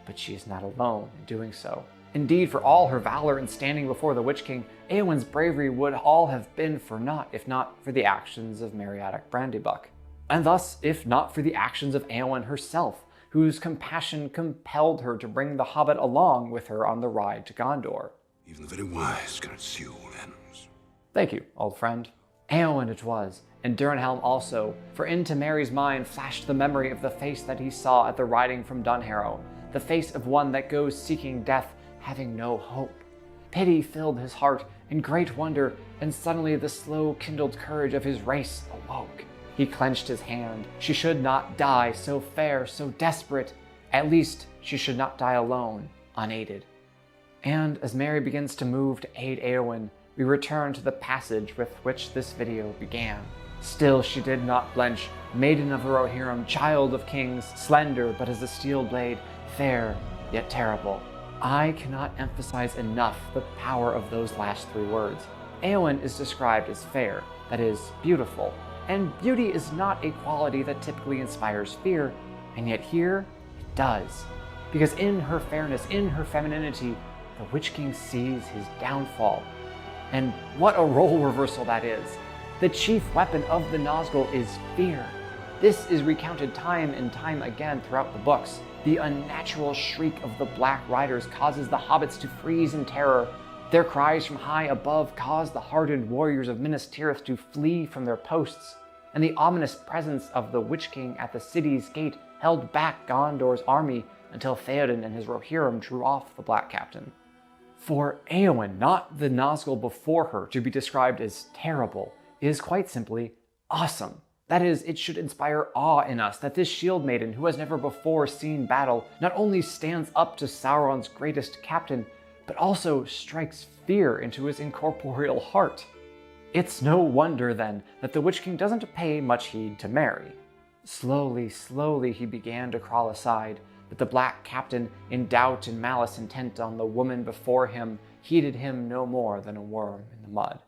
But she is not alone in doing so. Indeed, for all her valor in standing before the Witch King, Eowyn's bravery would all have been for naught if not for the actions of Meriadoc Brandybuck. And thus, if not for the actions of Eowyn herself, whose compassion compelled her to bring the Hobbit along with her on the ride to Gondor. Even the very wise cannot see all ends. Thank you, old friend. Eowyn it was, and Durnhelm also, for into Merry's mind flashed the memory of the face that he saw at the riding from Dunharrow, the face of one that goes seeking death, having no hope. Pity filled his heart, and great wonder, and suddenly the slow kindled courage of his race awoke. He clenched his hand. She should not die, so fair, so desperate. At least, she should not die alone, unaided. And as Merry begins to move to aid Eowyn, we return to the passage with which this video began. Still she did not blench, maiden of the Rohirrim, child of kings, slender but as a steel blade, fair yet terrible. I cannot emphasize enough the power of those last three words. Eowyn is described as fair, that is, beautiful. And beauty is not a quality that typically inspires fear, and yet here it does. Because in her fairness, in her femininity, the Witch King sees his downfall. And what a role reversal that is. The chief weapon of the Nazgul is fear. This is recounted time and time again throughout the books. The unnatural shriek of the Black Riders causes the hobbits to freeze in terror. Their cries from high above cause the hardened warriors of Minas Tirith to flee from their posts, and the ominous presence of the Witch King at the city's gate held back Gondor's army until Theoden and his Rohirrim drew off the Black Captain. For Eowyn, not the Nazgul before her, to be described as terrible is quite simply awesome. That is, it should inspire awe in us that this shield maiden, who has never before seen battle, not only stands up to Sauron's greatest captain, but also strikes fear into his incorporeal heart. It's no wonder, then, that the Witch King doesn't pay much heed to Merry. Slowly, slowly he began to crawl aside, but the Black Captain, in doubt and malice intent on the woman before him, heeded him no more than a worm in the mud.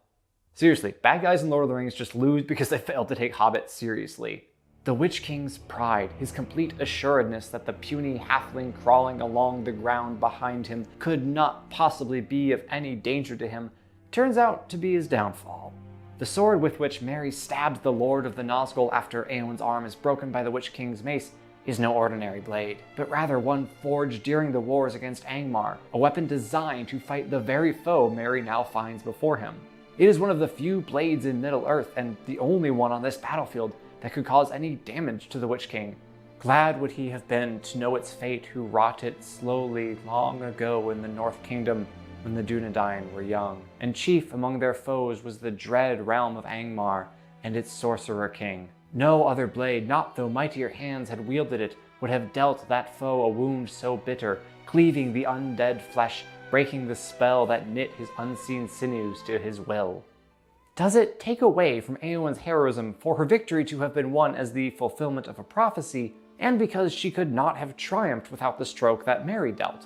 Seriously, bad guys in Lord of the Rings just lose because they failed to take hobbits seriously. The Witch King's pride, his complete assuredness that the puny halfling crawling along the ground behind him could not possibly be of any danger to him, turns out to be his downfall. The sword with which Merry stabbed the Lord of the Nazgul after Eowyn's arm is broken by the Witch King's mace is no ordinary blade, but rather one forged during the wars against Angmar, a weapon designed to fight the very foe Merry now finds before him. It is one of the few blades in Middle-earth, and the only one on this battlefield, that could cause any damage to the Witch King. Glad would he have been to know its fate who wrought it slowly long ago in the North Kingdom when the Dúnedain were young, and chief among their foes was the dread realm of Angmar and its sorcerer king. No other blade, not though mightier hands had wielded it, would have dealt that foe a wound so bitter, cleaving the undead flesh, breaking the spell that knit his unseen sinews to his will. Does it take away from Eowyn's heroism for her victory to have been won as the fulfillment of a prophecy, and because she could not have triumphed without the stroke that Merry dealt?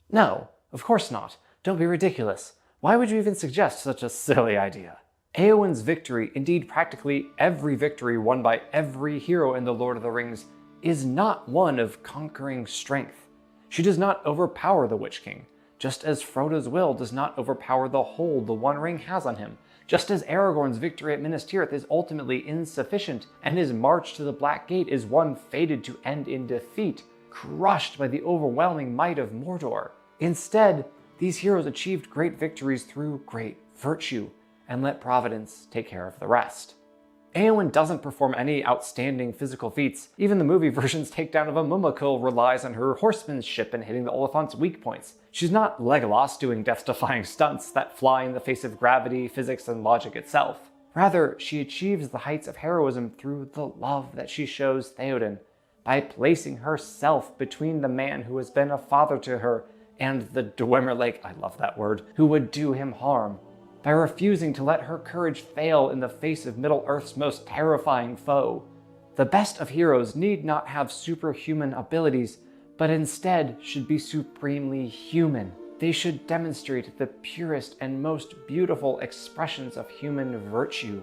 No, of course not. Don't be ridiculous. Why would you even suggest such a silly idea? Eowyn's victory, indeed practically every victory won by every hero in The Lord of the Rings, is not one of conquering strength. She does not overpower the Witch King, just as Frodo's will does not overpower the hold the One Ring has on him, just as Aragorn's victory at Minas Tirith is ultimately insufficient, and his march to the Black Gate is one fated to end in defeat, crushed by the overwhelming might of Mordor. Instead, these heroes achieved great victories through great virtue, and let Providence take care of the rest. Eowyn doesn't perform any outstanding physical feats. Even the movie version's takedown of a Mumakil relies on her horsemanship and hitting the Oliphant's weak points. She's not Legolas doing death-defying stunts that fly in the face of gravity, physics, and logic itself. Rather, she achieves the heights of heroism through the love that she shows Theoden, by placing herself between the man who has been a father to her and the Dwemer, I love that word, who would do him harm. By refusing to let her courage fail in the face of Middle-earth's most terrifying foe. The best of heroes need not have superhuman abilities, but instead should be supremely human. They should demonstrate the purest and most beautiful expressions of human virtue.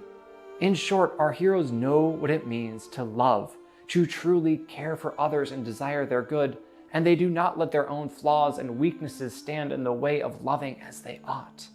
In short, our heroes know what it means to love, to truly care for others and desire their good, and they do not let their own flaws and weaknesses stand in the way of loving as they ought.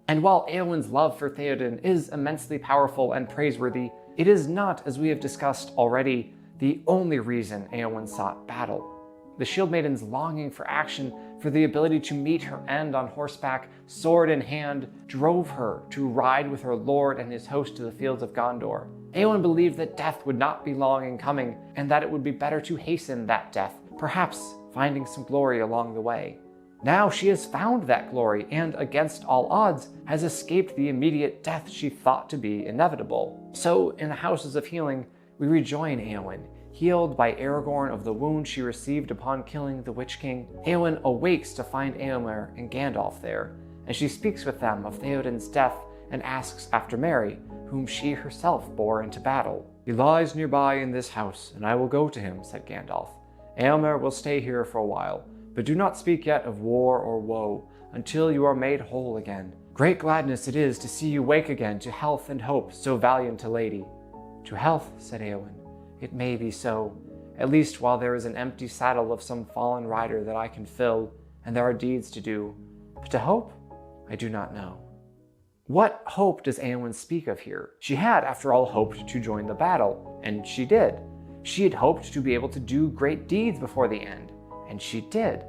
And while Eowyn's love for Theoden is immensely powerful and praiseworthy, it is not, as we have discussed already, the only reason Eowyn sought battle. The Shield Maiden's longing for action, for the ability to meet her end on horseback, sword in hand, drove her to ride with her lord and his host to the fields of Gondor. Eowyn believed that death would not be long in coming, and that it would be better to hasten that death, perhaps finding some glory along the way. Now she has found that glory, and against all odds, has escaped the immediate death she thought to be inevitable. So, in the Houses of Healing, we rejoin Eowyn, healed by Aragorn of the wound she received upon killing the Witch King. Eowyn awakes to find Éomer and Gandalf there, and she speaks with them of Theoden's death and asks after Merry, whom she herself bore into battle. "He lies nearby in this house, and I will go to him," said Gandalf. "Éomer will stay here for a while, but do not speak yet of war or woe, until you are made whole again. Great gladness it is to see you wake again to health and hope, so valiant a lady." "To health," said Eowyn. "It may be so, at least while there is an empty saddle of some fallen rider that I can fill, and there are deeds to do. But to hope, I do not know." What hope does Eowyn speak of here? She had, after all, hoped to join the battle, and she did. She had hoped to be able to do great deeds before the end, and she did.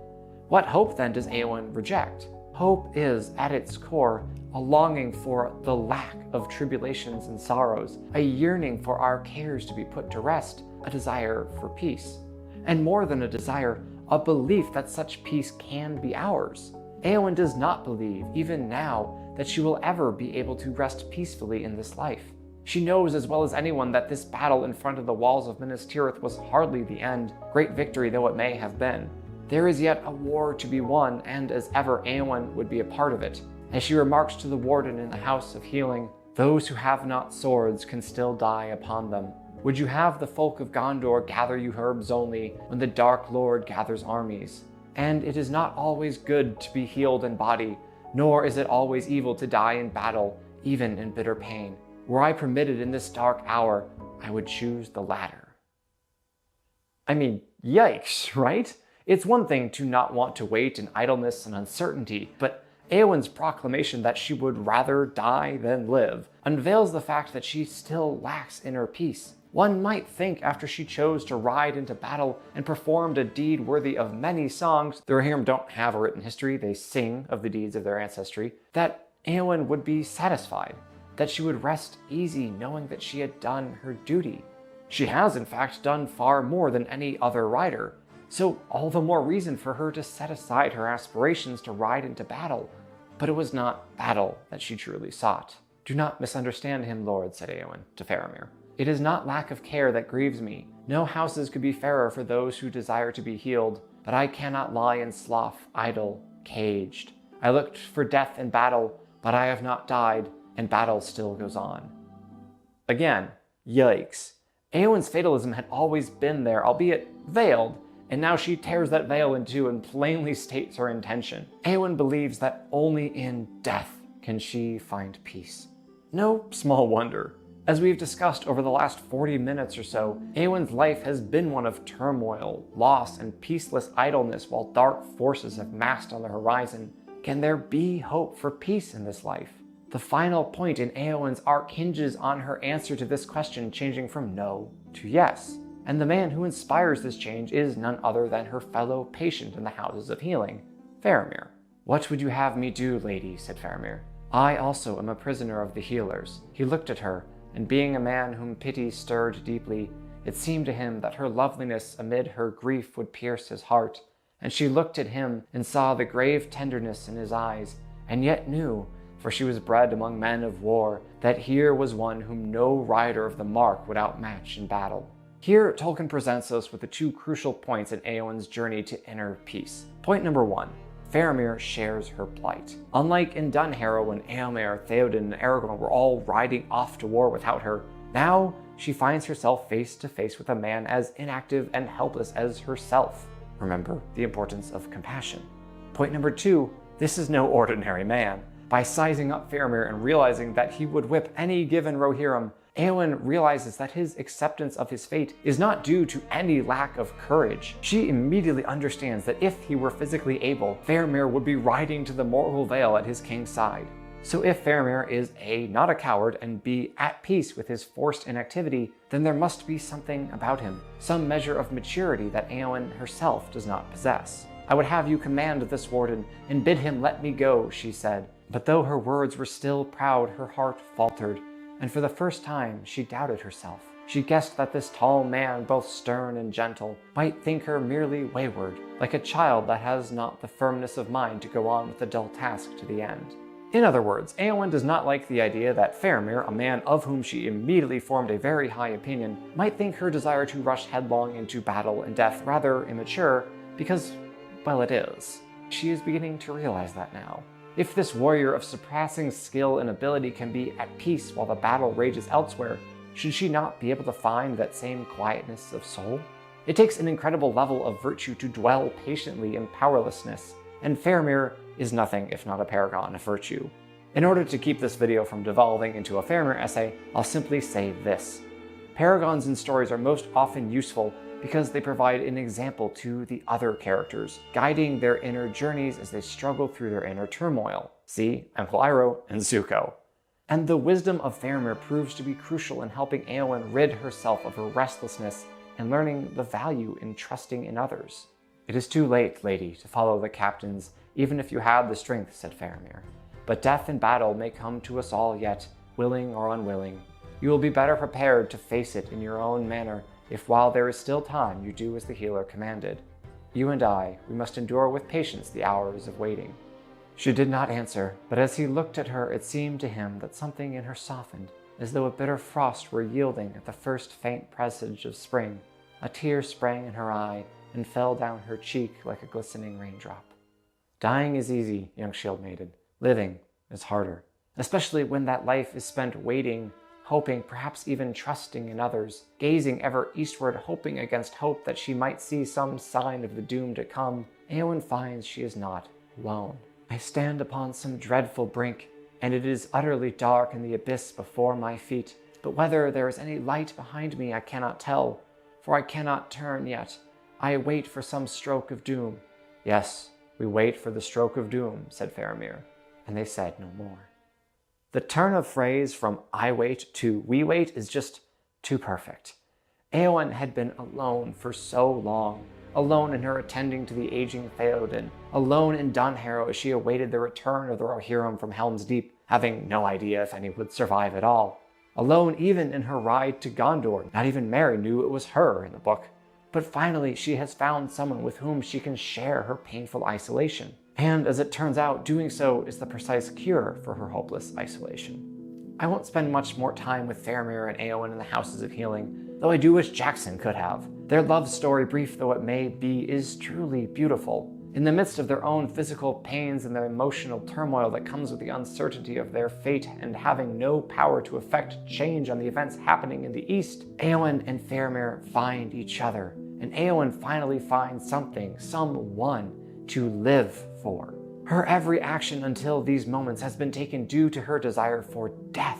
What hope then does Eowyn reject? Hope is, at its core, a longing for the lack of tribulations and sorrows, a yearning for our cares to be put to rest, a desire for peace. And more than a desire, a belief that such peace can be ours. Eowyn does not believe, even now, that she will ever be able to rest peacefully in this life. She knows as well as anyone that this battle in front of the walls of Minas Tirith was hardly the end, great victory though it may have been. There is yet a war to be won, and as ever, Eowyn would be a part of it. As she remarks to the warden in the House of Healing, "Those who have not swords can still die upon them. Would you have the folk of Gondor gather you herbs only, when the Dark Lord gathers armies? And it is not always good to be healed in body, nor is it always evil to die in battle, even in bitter pain. Were I permitted in this dark hour, I would choose the latter." I mean, yikes, right? It's one thing to not want to wait in idleness and uncertainty, but Eowyn's proclamation that she would rather die than live unveils the fact that she still lacks inner peace. One might think after she chose to ride into battle and performed a deed worthy of many songs, the Rohirrim don't have a written history, they sing of the deeds of their ancestry, that Eowyn would be satisfied, that she would rest easy knowing that she had done her duty. She has in fact done far more than any other rider, so all the more reason for her to set aside her aspirations to ride into battle. But it was not battle that she truly sought. "Do not misunderstand him, Lord," said Eowyn to Faramir. It is not lack of care that grieves me. No houses could be fairer for those who desire to be healed, but I cannot lie in sloth, idle, caged. I looked for death in battle, but I have not died, and battle still goes on. Again, yikes. Eowyn's fatalism had always been there, albeit veiled, and now she tears that veil in two and plainly states her intention. Eowyn believes that only in death can she find peace. No small wonder. As we've discussed over the last 40 minutes or so, Eowyn's life has been one of turmoil, loss, and peaceless idleness while dark forces have massed on the horizon. Can there be hope for peace in this life? The final point in Eowyn's arc hinges on her answer to this question changing from no to yes. And the man who inspires this change is none other than her fellow patient in the Houses of Healing, Faramir. "What would you have me do, lady?" said Faramir. "I also am a prisoner of the healers." He looked at her, and being a man whom pity stirred deeply, it seemed to him that her loveliness amid her grief would pierce his heart. And she looked at him and saw the grave tenderness in his eyes, and yet knew, for she was bred among men of war, that here was one whom no rider of the mark would outmatch in battle. Here, Tolkien presents us with the two crucial points in Eowyn's journey to inner peace. Point number one, Faramir shares her plight. Unlike in Dunharrow when Éomer, Theoden, and Aragorn were all riding off to war without her, now she finds herself face to face with a man as inactive and helpless as herself. Remember the importance of compassion. Point number two, this is no ordinary man. By sizing up Faramir and realizing that he would whip any given Rohirrim, Eowyn realizes that his acceptance of his fate is not due to any lack of courage. She immediately understands that if he were physically able, Faramir would be riding to the Morgul Vale at his king's side. So if Faramir is A, not a coward, and B, at peace with his forced inactivity, then there must be something about him, some measure of maturity that Eowyn herself does not possess. "I would have you command this warden, and bid him let me go," she said. But though her words were still proud, her heart faltered, and for the first time she doubted herself. She guessed that this tall man, both stern and gentle, might think her merely wayward, like a child that has not the firmness of mind to go on with the dull task to the end. In other words, Eowyn does not like the idea that Faramir, a man of whom she immediately formed a very high opinion, might think her desire to rush headlong into battle and death rather immature, because, well, it is. She is beginning to realize that now. If this warrior of surpassing skill and ability can be at peace while the battle rages elsewhere, should she not be able to find that same quietness of soul? It takes an incredible level of virtue to dwell patiently in powerlessness, and Faramir is nothing if not a paragon of virtue. In order to keep this video from devolving into a Faramir essay, I'll simply say this. Paragons in stories are most often useful because they provide an example to the other characters, guiding their inner journeys as they struggle through their inner turmoil. See Uncle Iroh and Zuko. And the wisdom of Faramir proves to be crucial in helping Eowyn rid herself of her restlessness and learning the value in trusting in others. "It is too late, lady, to follow the captains, even if you had the strength," said Faramir. "But death and battle may come to us all yet, willing or unwilling. You will be better prepared to face it in your own manner if while there is still time you do as the healer commanded. You and I, we must endure with patience the hours of waiting." She did not answer, but as he looked at her, it seemed to him that something in her softened, as though a bitter frost were yielding at the first faint presage of spring. A tear sprang in her eye and fell down her cheek like a glistening raindrop. Dying is easy, young shield maiden. Living is harder, especially when that life is spent waiting, hoping, perhaps even trusting in others, gazing ever eastward, hoping against hope that she might see some sign of the doom to come. Eowyn finds she is not alone. "I stand upon some dreadful brink, and it is utterly dark in the abyss before my feet. But whether there is any light behind me I cannot tell, for I cannot turn yet. I wait for some stroke of doom." "Yes, we wait for the stroke of doom," said Faramir, and they said no more. The turn of phrase from "I wait" to "we wait" is just too perfect. Eowyn had been alone for so long, alone in her attending to the aging Theoden, alone in Dunharrow as she awaited the return of the Rohirrim from Helm's Deep, having no idea if any would survive at all. Alone even in her ride to Gondor, not even Merry knew it was her in the book. But finally she has found someone with whom she can share her painful isolation. And as it turns out, doing so is the precise cure for her hopeless isolation. I won't spend much more time with Faramir and Eowyn in the Houses of Healing, though I do wish Jackson could have. Their love story, brief though it may be, is truly beautiful. In the midst of their own physical pains and the emotional turmoil that comes with the uncertainty of their fate and having no power to affect change on the events happening in the East, Eowyn and Faramir find each other, and Eowyn finally finds someone to live for. Her every action until these moments has been taken due to her desire for death,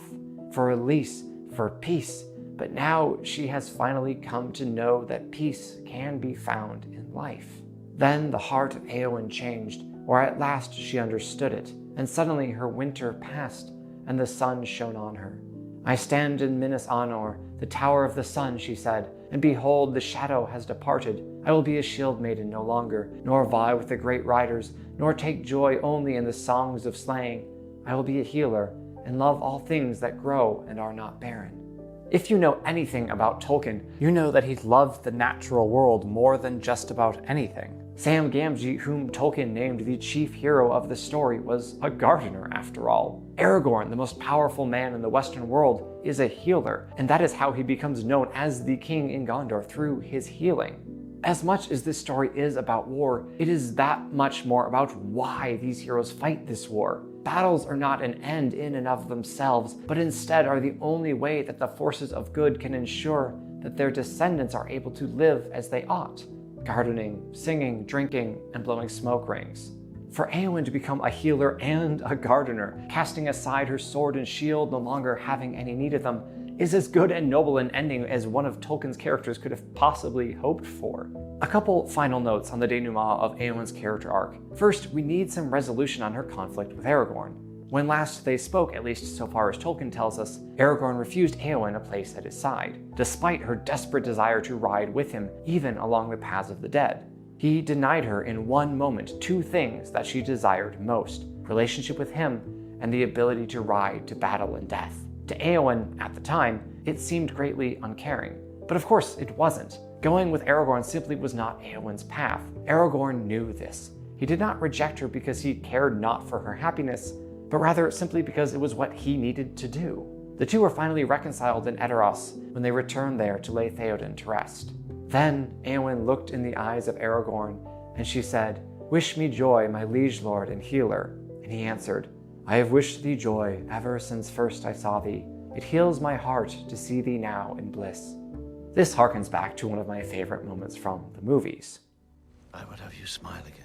for release, for peace, but now she has finally come to know that peace can be found in life. Then the heart of Eowyn changed, or at last she understood it, and suddenly her winter passed, and the sun shone on her. I stand in Minas Anor, the tower of the sun, she said, and behold, the shadow has departed. I will be a shield maiden no longer, nor vie with the great riders, nor take joy only in the songs of slaying. I will be a healer, and love all things that grow and are not barren. If you know anything about Tolkien, you know that he loved the natural world more than just about anything. Sam Gamgee, whom Tolkien named the chief hero of the story, was a gardener after all. Aragorn, the most powerful man in the Western world, is a healer, and that is how he becomes known as the king in Gondor, through his healing. As much as this story is about war, it is that much more about why these heroes fight this war. Battles are not an end in and of themselves, but instead are the only way that the forces of good can ensure that their descendants are able to live as they ought. Gardening, singing, drinking, and blowing smoke rings. For Eowyn to become a healer and a gardener, casting aside her sword and shield, no longer having any need of them, is as good and noble an ending as one of Tolkien's characters could have possibly hoped for. A couple final notes on the denouement of Eowyn's character arc. First, we need some resolution on her conflict with Aragorn. When last they spoke, at least so far as Tolkien tells us, Aragorn refused Eowyn a place at his side, despite her desperate desire to ride with him, even along the paths of the dead. He denied her in one moment two things that she desired most: relationship with him and the ability to ride to battle and death. To Eowyn, at the time, it seemed greatly uncaring. But of course it wasn't. Going with Aragorn simply was not Eowyn's path. Aragorn knew this. He did not reject her because he cared not for her happiness, but rather simply because it was what he needed to do. The two were finally reconciled in Edoras when they returned there to lay Theoden to rest. Then Eowyn looked in the eyes of Aragorn, and she said, "Wish me joy, my liege lord and healer." And he answered, "I have wished thee joy ever since first I saw thee. It heals my heart to see thee now in bliss." This harkens back to one of my favorite moments from the movies. I would have you smile again.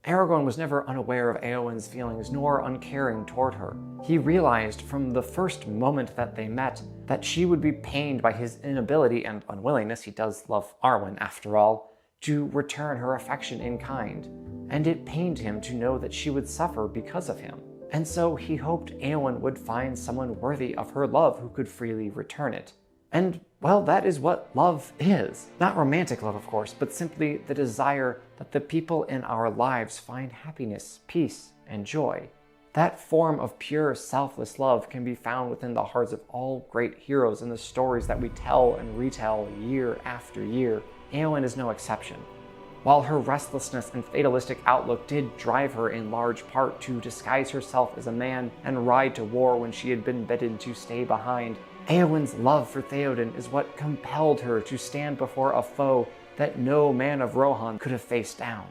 Aragorn was never unaware of Eowyn's feelings nor uncaring toward her. He realized from the first moment that they met that she would be pained by his inability and unwillingness, he does love Arwen after all, to return her affection in kind, and it pained him to know that she would suffer because of him. And so he hoped Eowyn would find someone worthy of her love who could freely return it. And, well, that is what love is. Not romantic love, of course, but simply the desire that the people in our lives find happiness, peace, and joy. That form of pure, selfless love can be found within the hearts of all great heroes in the stories that we tell and retell year after year. Eowyn is no exception. While her restlessness and fatalistic outlook did drive her in large part to disguise herself as a man and ride to war when she had been bidden to stay behind, Eowyn's love for Theoden is what compelled her to stand before a foe that no man of Rohan could have faced down.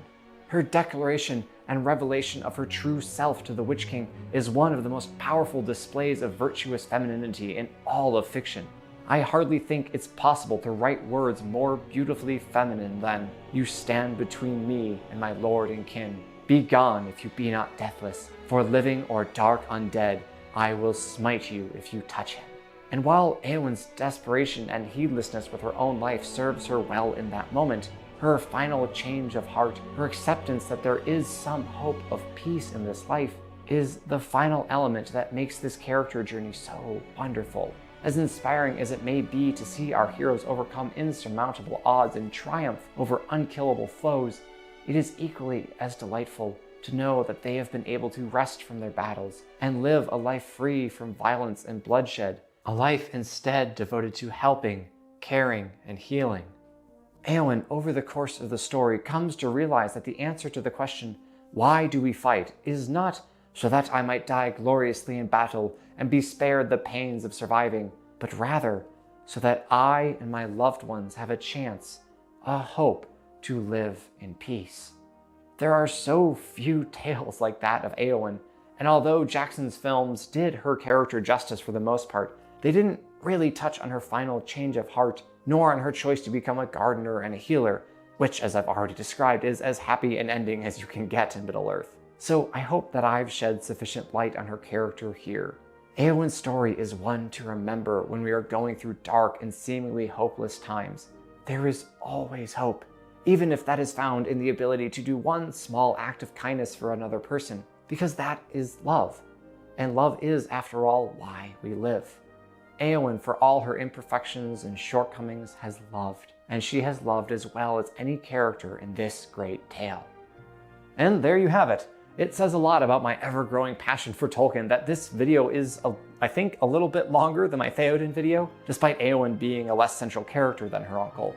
Her declaration and revelation of her true self to the Witch King is one of the most powerful displays of virtuous femininity in all of fiction. I hardly think it's possible to write words more beautifully feminine than "You stand between me and my lord and kin. Be gone if you be not deathless, for living or dark undead, I will smite you if you touch him." And while Eowyn's desperation and heedlessness with her own life serves her well in that moment, her final change of heart, her acceptance that there is some hope of peace in this life, is the final element that makes this character journey so wonderful. As inspiring as it may be to see our heroes overcome insurmountable odds and triumph over unkillable foes, it is equally as delightful to know that they have been able to rest from their battles and live a life free from violence and bloodshed, a life instead devoted to helping, caring, and healing. Eowyn, over the course of the story, comes to realize that the answer to the question, why do we fight, is not so that I might die gloriously in battle and be spared the pains of surviving, but rather so that I and my loved ones have a chance, a hope to live in peace. There are so few tales like that of Eowyn, and although Jackson's films did her character justice for the most part, they didn't really touch on her final change of heart, nor on her choice to become a gardener and a healer, which, as I've already described, is as happy an ending as you can get in Middle-earth. So I hope that I've shed sufficient light on her character here. Eowyn's story is one to remember when we are going through dark and seemingly hopeless times. There is always hope, even if that is found in the ability to do one small act of kindness for another person, because that is love. And love is, after all, why we live. Eowyn, for all her imperfections and shortcomings, has loved, and she has loved as well as any character in this great tale. And there you have it. It says a lot about my ever-growing passion for Tolkien that this video is, I think, a little bit longer than my Theoden video, despite Eowyn being a less central character than her uncle.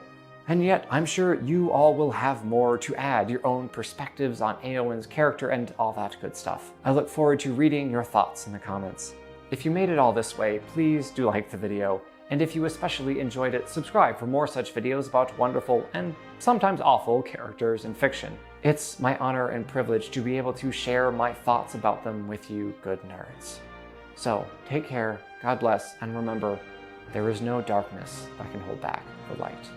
And yet, I'm sure you all will have more to add, your own perspectives on Eowyn's character and all that good stuff. I look forward to reading your thoughts in the comments. If you made it all this way, please do like the video, and if you especially enjoyed it, subscribe for more such videos about wonderful and sometimes awful characters in fiction. It's my honor and privilege to be able to share my thoughts about them with you good nerds. So, take care, God bless, and remember, there is no darkness that can hold back the light.